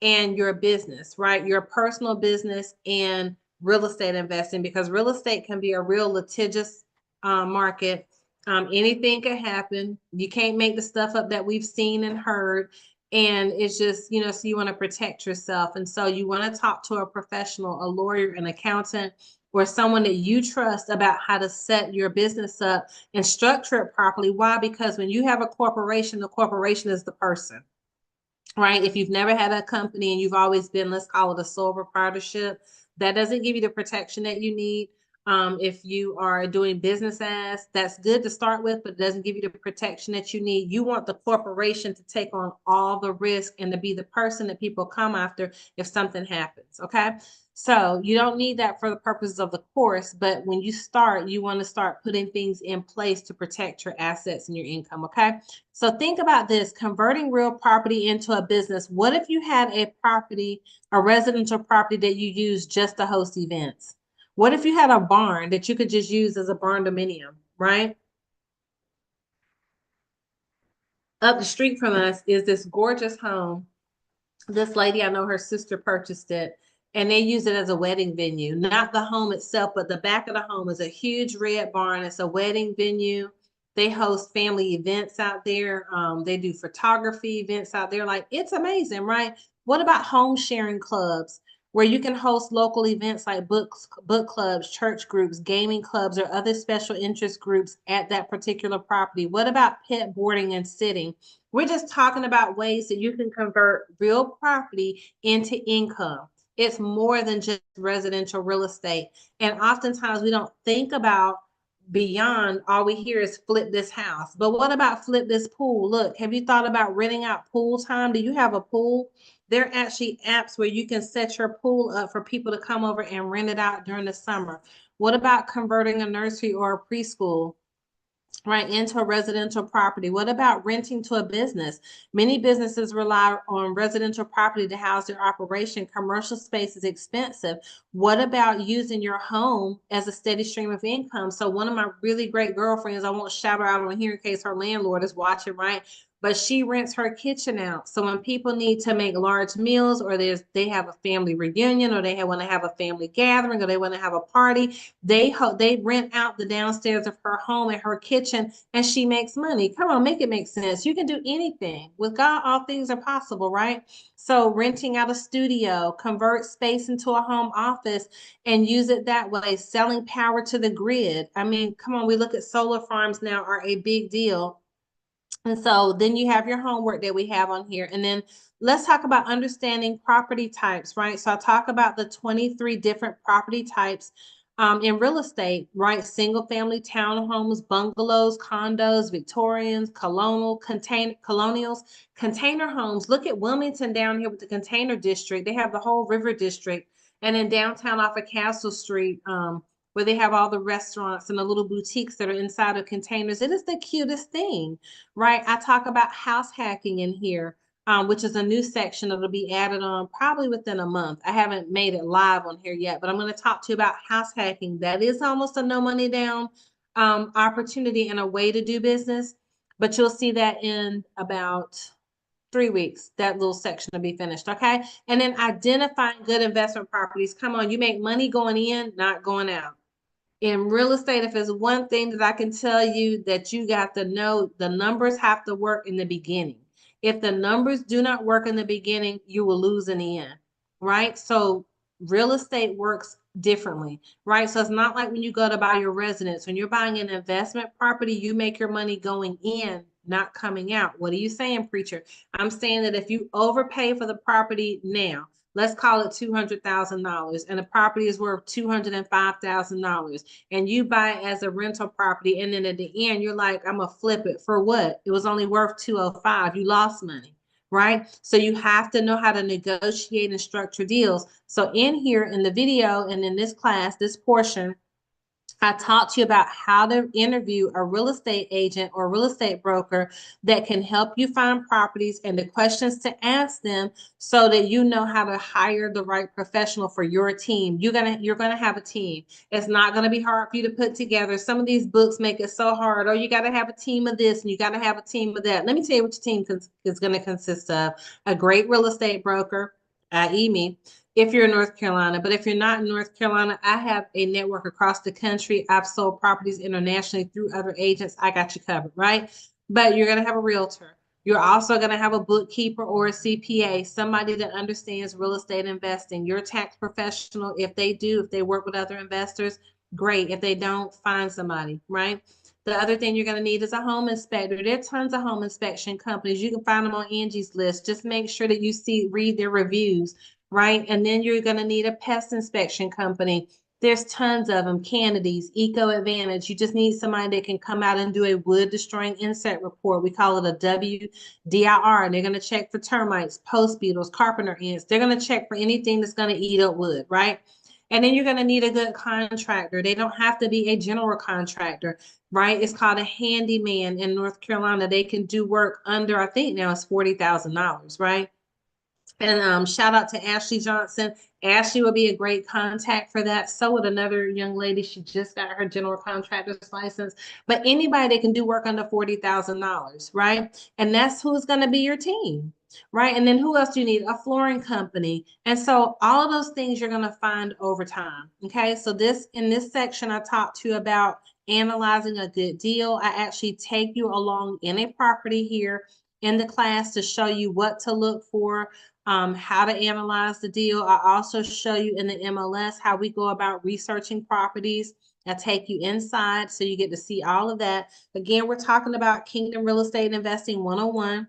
Speaker 1: and your business, right? Your personal business and real estate investing, because real estate can be a real litigious market. Anything can happen. You can't make the stuff up that we've seen and heard. And it's just, so you want to protect yourself. And so you want to talk to a professional, a lawyer, an accountant, or someone that you trust about how to set your business up and structure it properly. Why? Because when you have a corporation, the corporation is the person, right? If you've never had a company and you've always been, let's call it a sole proprietorship, that doesn't give you the protection that you need. If you are doing business as, that's good to start with, but it doesn't give you the protection that you need. You want the corporation to take on all the risk and to be the person that people come after if something happens. Okay. So you don't need that for the purposes of the course, but when you start, you want to start putting things in place to protect your assets and your income. Okay. So think about this, converting real property into a business. What if you had a residential property that you use just to host events? What if you had a barn that you could just use as a barn dominium, right? Up the street from us is this gorgeous home. This lady, I know her sister purchased it, and they use it as a wedding venue. Not the home itself, but the back of the home is a huge red barn. It's a wedding venue. They host family events out there. They do photography events out there. Like, it's amazing, right? What about home sharing clubs where you can host local events like book clubs, church groups, gaming clubs, or other special interest groups at that particular property? What about pet boarding and sitting? We're just talking about ways that you can convert real property into income. It's more than just residential real estate. And oftentimes we don't think about beyond, all we hear is flip this house. But what about flip this pool? Look, have you thought about renting out pool time? Do you have a pool? There are actually apps where you can set your pool up for people to come over and rent it out during the summer. What about converting a nursery or a preschool, right, into a residential property? What about renting to a business? Many businesses rely on residential property to house their operation. Commercial space is expensive. What about using your home as a steady stream of income? So one of my really great girlfriends, I won't shout her out on here in case her landlord is watching, right? But she rents her kitchen out. So when people need to make large meals, or they have a family reunion, or they want to have a family gathering, or they want to have a party, they rent out the downstairs of her home and her kitchen, and she makes money. Come on, make it make sense. You can do anything. With God, all things are possible, right? So renting out a studio, convert space into a home office and use it that way, selling power to the grid. I mean, come on, we look at solar farms now are a big deal. And so then you have your homework that we have on here. And then let's talk about understanding property types, right? So I talk about the 23 different property types in real estate, right? Single family townhomes, bungalows, condos, Victorians, colonials, container homes. Look at Wilmington down here with the container district. They have the whole river district. And in downtown off of Castle Street, where they have all the restaurants and the little boutiques that are inside of containers. It is the cutest thing, right? I talk about house hacking in here, which is a new section that'll be added on probably within a month. I haven't made it live on here yet, but I'm going to talk to you about house hacking. That is almost a no money down opportunity and a way to do business, but you'll see that in about 3 weeks, that little section will be finished. Okay. And then identifying good investment properties. Come on, you make money going in, not going out. In real estate, if there's one thing that I can tell you that you got to know, the numbers have to work in the beginning. If the numbers do not work in the beginning, you will lose in the end, right? So real estate works differently, right? So it's not like when you go to buy your residence. When you're buying an investment property, you make your money going in, not coming out. What are you saying, preacher? I'm saying that if you overpay for the property now, let's call it $200,000, and the property is worth $205,000, and you buy it as a rental property, and then at the end you're like, I'm gonna flip it for what? It was only worth 205. You lost money, right? So you have to know how to negotiate and structure deals. So in here in the video and in this class, this portion, I talked to you about how to interview a real estate agent or real estate broker that can help you find properties and the questions to ask them so that you know how to hire the right professional for your team. You're gonna have a team. It's not gonna be hard for you to put together. Some of these books make it so hard. Oh, you got to have a team of this and you got to have a team of that. Let me tell you what your team is going to consist of: a great real estate broker, i.e. me, if you're in North Carolina. But if you're not in North Carolina, I have a network across the country. I've sold properties internationally through other agents. I got you covered, right? But you're going to have a realtor. You're also going to have a bookkeeper or a CPA, somebody that understands real estate investing. Your tax professional, if they work with other investors, great. If they don't, find somebody, right? The other thing you're going to need is a home inspector. There are tons of home inspection companies. You can find them on Angie's List. Just make sure that read their reviews, right? And then you're going to need a pest inspection company. There's tons of them: Kennedy's, Eco Advantage. You just need somebody that can come out and do a wood destroying insect report. We call it a WDIR. And they're going to check for termites, post beetles, carpenter ants. They're going to check for anything that's going to eat up wood, right? And then you're going to need a good contractor. They don't have to be a general contractor, right? It's called a handyman in North Carolina. They can do work under, I think now it's $40,000, right? And shout out to Ashley Johnson. Ashley will be a great contact for that. So would another young lady. She just got her general contractor's license. But anybody that can do work under $40,000, right? And that's who's going to be your team, right? And then who else do you need? A flooring company. And so all of those things you're going to find over time. Okay. So in this section, I talked to you about analyzing a good deal. I actually take you along in a property here in the class to show you what to look for, how to analyze the deal. I also show you in the MLS how we go about researching properties. I take you inside so you get to see all of that. Again, we're talking about Kingdom Real Estate Investing 101.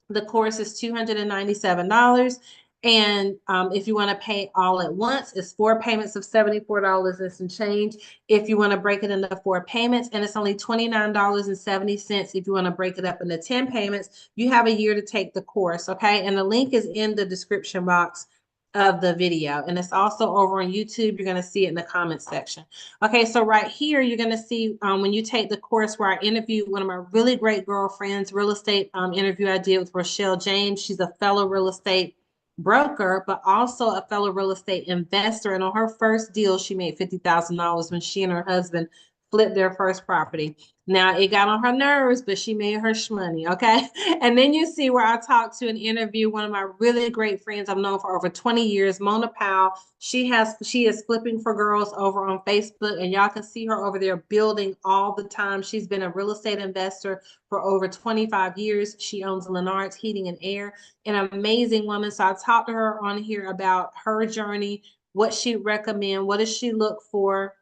Speaker 1: The course is $297. And if you want to pay all at once, it's 4 payments of $74 and some change. If you want to break it into 4 payments, and it's only $29.70 if you want to break it up into 10 payments. You have a year to take the course, okay? And the link is in the description box of the video. And it's also over on YouTube. You're going to see it in the comments section. Okay, so right here, you're going to see when you take the course where I interviewed one of my really great girlfriends, real estate interview I did with Rochelle James. She's a fellow real estate broker, but also a fellow real estate investor. And on her first deal, she made $50,000 when she and her husband flipped their first property. Now, it got on her nerves, but she made her shmoney, okay? And then you see where I talked to and interview one of my really great friends I've known for over 20 years, Mona Powell. She is flipping for girls over on Facebook, and y'all can see her over there building all the time. She's been a real estate investor for over 25 years. She owns Lennard's Heating and Air, an amazing woman. So I talked to her on here about her journey, what she'd recommend, what does she look for.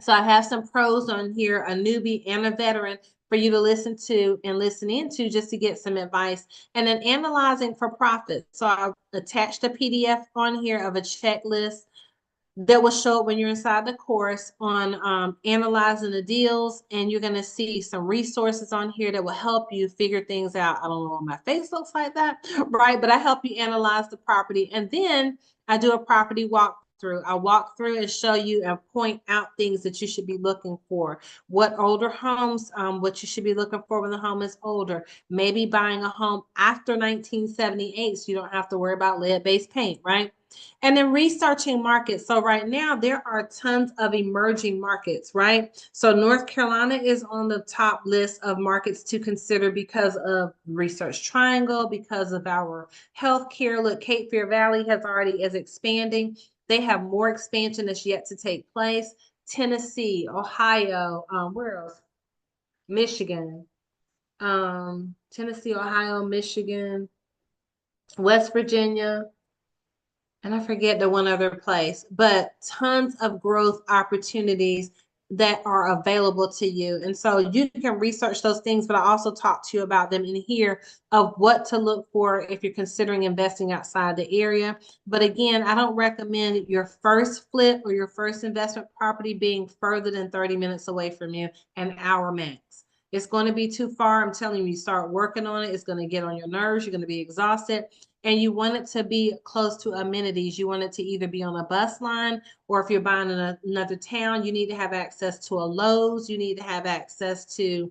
Speaker 1: So I have some pros on here, a newbie and a veteran, for you to listen to and listen into just to get some advice. And then analyzing for profit. So I've attached a PDF on here of a checklist that will show up when you're inside the course on analyzing the deals. And you're going to see some resources on here that will help you figure things out. I don't know what my face looks like that, right? But I help you analyze the property. And then I do a property walk through. I walk through and show you and point out things that you should be looking for. What older homes, what you should be looking for when the home is older. Maybe buying a home after 1978 so you don't have to worry about lead-based paint, right? And then researching markets. So right now there are tons of emerging markets, right? So North Carolina is on the top list of markets to consider because of Research Triangle, because of our healthcare. Look, Cape Fear Valley is expanding. They have more expansion that's yet to take place. Tennessee, Ohio, where else? Michigan, Tennessee, Ohio, Michigan, West Virginia, and I forget the one other place, but tons of growth opportunities that are available to you. And so you can research those things, but I also talk to you about them in here of what to look for if you're considering investing outside the area. But again, I don't recommend your first flip or your first investment property being further than 30 minutes away from you, an hour max. It's going to be too far. I'm telling you, you start working on it, it's going to get on your nerves. You're going to be exhausted. And you want it to be close to amenities. You want it to either be on a bus line, or if you're buying in another town, you need to have access to a Lowe's. You need to have access to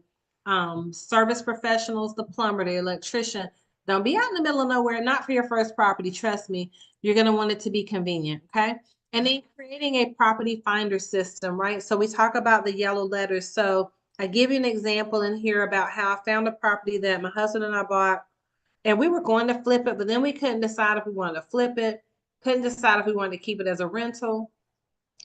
Speaker 1: service professionals, the plumber, the electrician. Don't be out in the middle of nowhere, not for your first property. Trust me, you're going to want it to be convenient. Okay. And then creating a property finder system, right? So we talk about the yellow letters. So I give you an example in here about how I found a property that my husband and I bought, and we were going to flip it, but then we couldn't decide if we wanted to flip it, couldn't decide if we wanted to keep it as a rental,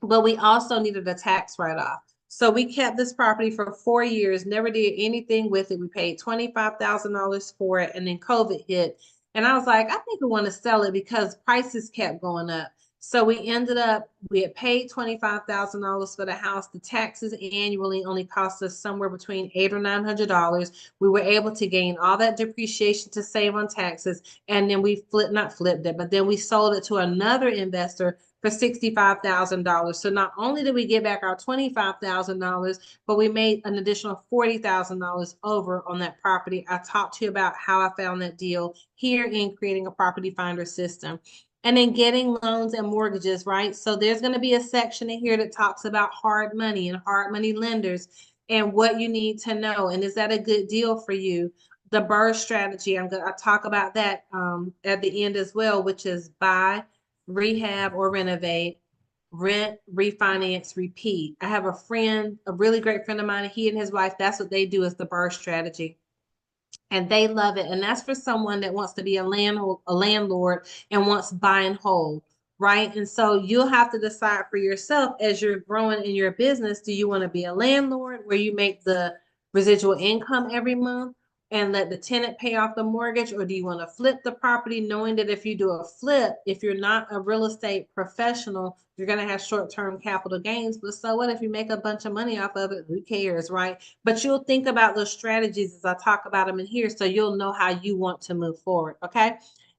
Speaker 1: but we also needed a tax write-off. So we kept this property for 4 years, never did anything with it. We paid $25,000 for it, and then COVID hit. And I was like, I think we want to sell it because prices kept going up. So we had paid $25,000 for the house. The taxes annually only cost us somewhere between $800 or $900. We were able to gain all that depreciation to save on taxes. And then we not flipped it, but then we sold it to another investor for $65,000. So not only did we get back our $25,000, but we made an additional $40,000 over on that property. I talked to you about how I found that deal here in creating a property finder system. And then getting loans and mortgages, right? So there's going to be a section in here that talks about hard money and hard money lenders and what you need to know. And is that a good deal for you? The BRRRR strategy, I talk about that at the end as well, which is buy, rehab or renovate, rent, refinance, repeat. I have a friend, a really great friend of mine, he and his wife, that's what they do, is the BRRRR strategy. And they love it. And that's for someone that wants to be a landlord and wants buy and hold, right? And so you'll have to decide for yourself as you're growing in your business, do you want to be a landlord where you make the residual income every month and let the tenant pay off the mortgage? Or do you want to flip the property, knowing that if you do a flip, if you're not a real estate professional, you're going to have short-term capital gains? But so what if you make a bunch of money off of it? Who cares, right? But you'll think about those strategies as I talk about them in here, so you'll know how you want to move forward, okay?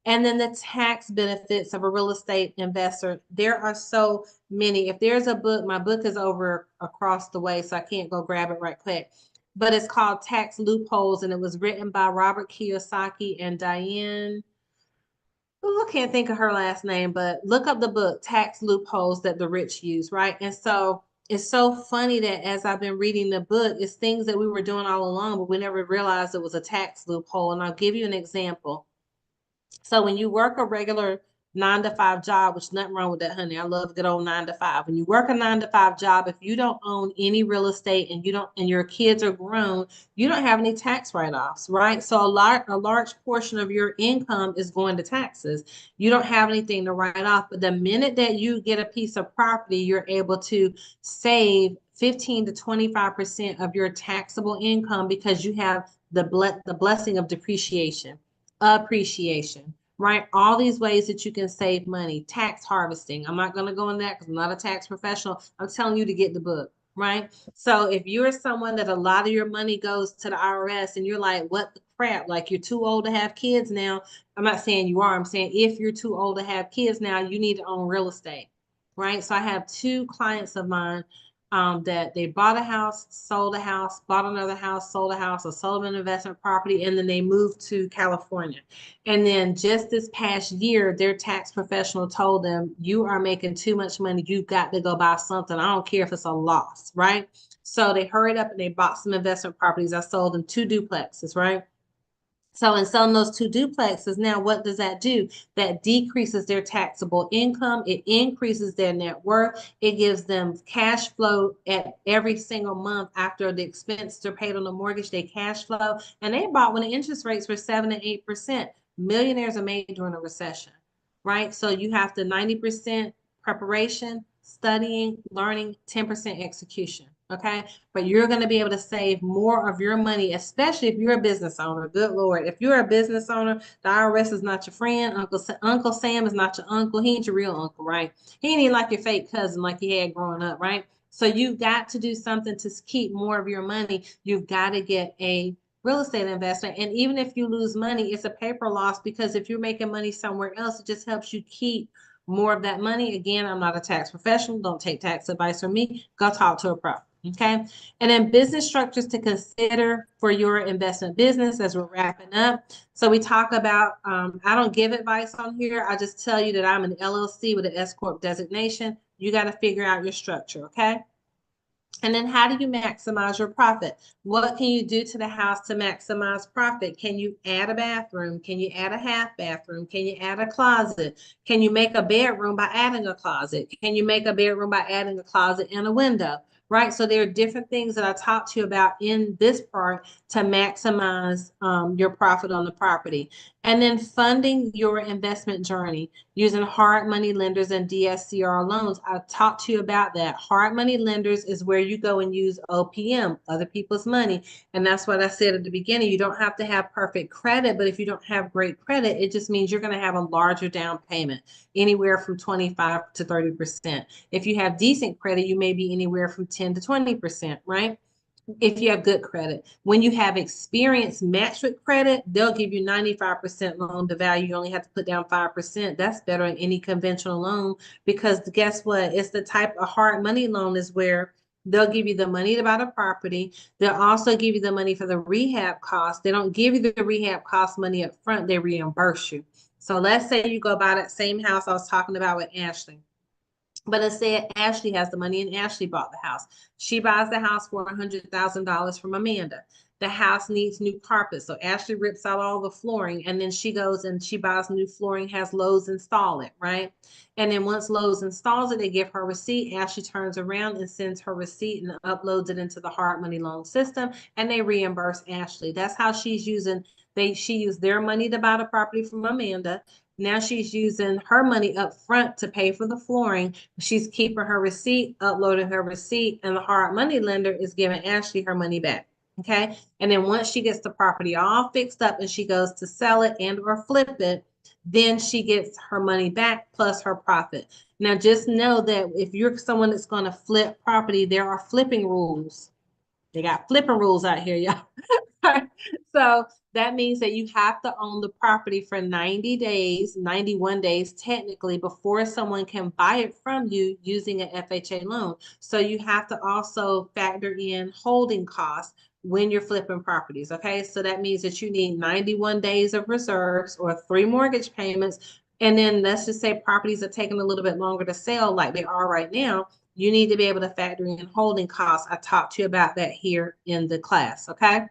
Speaker 1: And then the tax benefits of a real estate investor. There are so many. If there's a book, my book is over across the way, so I can't go grab it right quick. But it's called Tax Loopholes, and it was written by Robert Kiyosaki and Diane. Oh, I can't think of her last name, but look up the book, Tax Loopholes That the Rich Use, right? And so it's so funny that as I've been reading the book, it's things that we were doing all along, but we never realized it was a tax loophole. And I'll give you an example. So when you work a regular 9 to 5 job, which nothing wrong with that, honey. I love good old 9 to 5. When you work a 9 to 5 job, if you don't own any real estate and your kids are grown, you don't have any tax write-offs, right? So a large portion of your income is going to taxes. You don't have anything to write off. But the minute that you get a piece of property, you're able to save 15 to 25% of your taxable income because you have the blessing of depreciation, appreciation, right? All these ways that you can save money, tax harvesting. I'm not going to go in that because I'm not a tax professional. I'm telling you to get the book, right? So if you're someone that a lot of your money goes to the IRS and you're like, what the crap? Like you're too old to have kids now. I'm not saying you are. I'm saying if you're too old to have kids now, you need to own real estate, right? So I have two clients of mine. that they bought a house, sold a house, bought another house, sold a house, or sold an investment property, and then they moved to California. And then just this past year, their tax professional told them, you are making too much money. You've got to go buy something. I don't care if it's a loss, right? So they hurried up and they bought some investment properties. I sold them 2 duplexes, right? So in selling those 2 duplexes, now what does that do? That decreases their taxable income. It increases their net worth. It gives them cash flow at every single month after the expenses are paid on the mortgage. They cash flow, and they bought when the interest rates were 7 to 8%. Millionaires are made during a recession, right? So you have to 90% preparation, studying, learning, 10% execution. Okay. But you're going to be able to save more of your money, especially if you're a business owner. Good Lord. If you're a business owner, the IRS is not your friend. Uncle Sam is not your uncle. He ain't your real uncle, right? He ain't even like your fake cousin like you had growing up, right? So you've got to do something to keep more of your money. You've got to get a real estate investment. And even if you lose money, it's a paper loss, because if you're making money somewhere else, it just helps you keep more of that money. Again, I'm not a tax professional. Don't take tax advice from me. Go talk to a pro. Okay. And then business structures to consider for your investment business as we're wrapping up. So we talk about, I don't give advice on here. I just tell you that I'm an LLC with an S Corp designation. You got to figure out your structure. Okay. And then how do you maximize your profit? What can you do to the house to maximize profit? Can you add a bathroom? Can you add a half bathroom? Can you add a closet? Can you make a bedroom by adding a closet? Can you make a bedroom by adding a closet and a window? Right? So there are different things that I talked to you about in this part to maximize your profit on the property. And then funding your investment journey using hard money lenders and DSCR loans. I talked to you about that. Hard money lenders is where you go and use OPM, other people's money. And that's what I said at the beginning. You don't have to have perfect credit, but if you don't have great credit, it just means you're going to have a larger down payment, anywhere from 25 to 30%. If you have decent credit, you may be anywhere from 10 to 20%, right? If you have good credit. When you have experience matched with credit, they'll give you 95% loan to value. You only have to put down 5%. That's better than any conventional loan, because guess what? It's the type of hard money loan is where they'll give you the money to buy the property. They'll also give you the money for the rehab costs. They don't give you the rehab cost money up front. They reimburse you. So let's say you go buy that same house I was talking about with Ashley. But instead, Ashley has the money and Ashley bought the house. She buys the house for $100,000 from Amanda. The house needs new carpet. So Ashley rips out all the flooring, and then she goes and she buys new flooring, has Lowe's install it, right? And then once Lowe's installs it, they give her a receipt. Ashley turns around and sends her receipt and uploads it into the hard money loan system, and they reimburse Ashley. That's how she's using, she used their money to buy the property from Amanda. Now she's using her money up front to pay for the flooring. She's keeping her receipt, uploading her receipt, and the hard money lender is giving Ashley her money back. Okay. And then once she gets the property all fixed up and she goes to sell it and or flip it, then she gets her money back plus her profit. Now just know that if you're someone that's going to flip property, there are flipping rules. They got flipping rules out here, y'all. So that means that you have to own the property for 90 days, 91 days technically, before someone can buy it from you using an FHA loan. So you have to also factor in holding costs when you're flipping properties. Okay. So that means that you need 91 days of reserves or 3 mortgage payments. And then let's just say properties are taking a little bit longer to sell, like they are right now. You need to be able to factor in holding costs. I talked to you about that here in the class. Okay.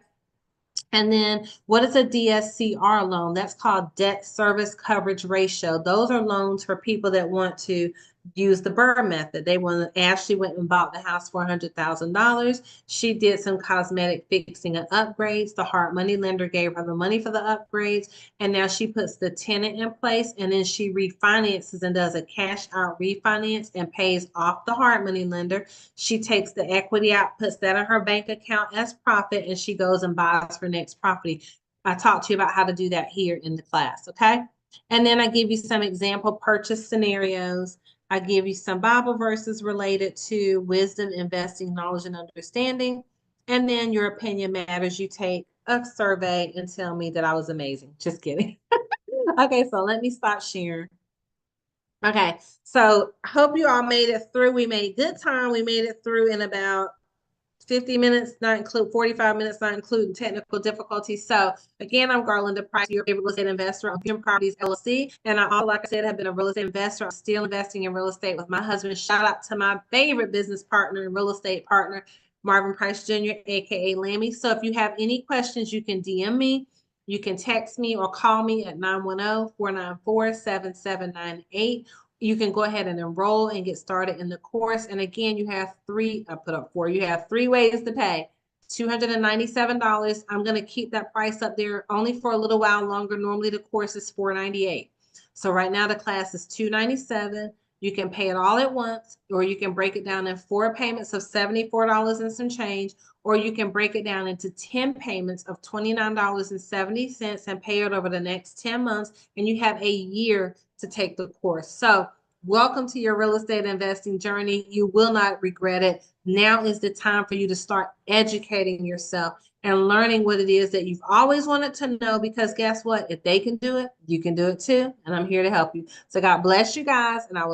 Speaker 1: And then what is a DSCR loan? That's called debt service coverage ratio. Those are loans for people that want to use the Burr method. Ashley went and bought the house for $100,000. She did some cosmetic fixing and upgrades. The hard money lender gave her the money for the upgrades. And now she puts the tenant in place, and then she refinances and does a cash out refinance and pays off the hard money lender. She takes the equity out, puts that in her bank account as profit, and she goes and buys her next property. I talked to you about how to do that here in the class, okay? And then I give you some example purchase scenarios. I give you some Bible verses related to wisdom, investing, knowledge, and understanding. And then your opinion matters. You take a survey and tell me that I was amazing. Just kidding. Okay, so let me stop sharing. Okay, so I hope you all made it through. We made good time. We made it through in about 50 minutes, not include 45 minutes, not including technical difficulties. So again, I'm Garlinda Price, your favorite real estate investor on Human Properties LLC. And I also, like I said, have been a real estate investor. I'm still investing in real estate with my husband. Shout out to my favorite business partner and real estate partner, Marvin Price Jr., aka Lammy. So if you have any questions, you can DM me. You can text me or call me at 910-494-7798. You can go ahead and enroll and get started in the course. And again, you have you have three ways to pay. $297. I'm going to keep that price up there only for a little while longer. Normally the course is $498. So right now the class is $297. You can pay it all at once, or you can break it down in 4 payments of $74 and some change, or you can break it down into 10 payments of $29.70 and pay it over the next 10 months. And you have a year to take the course. So welcome to your real estate investing journey. You will not regret it. Now is the time for you to start educating yourself and learning what it is that you've always wanted to know, because guess what? If they can do it, you can do it too. And I'm here to help you. So God bless you guys, and I will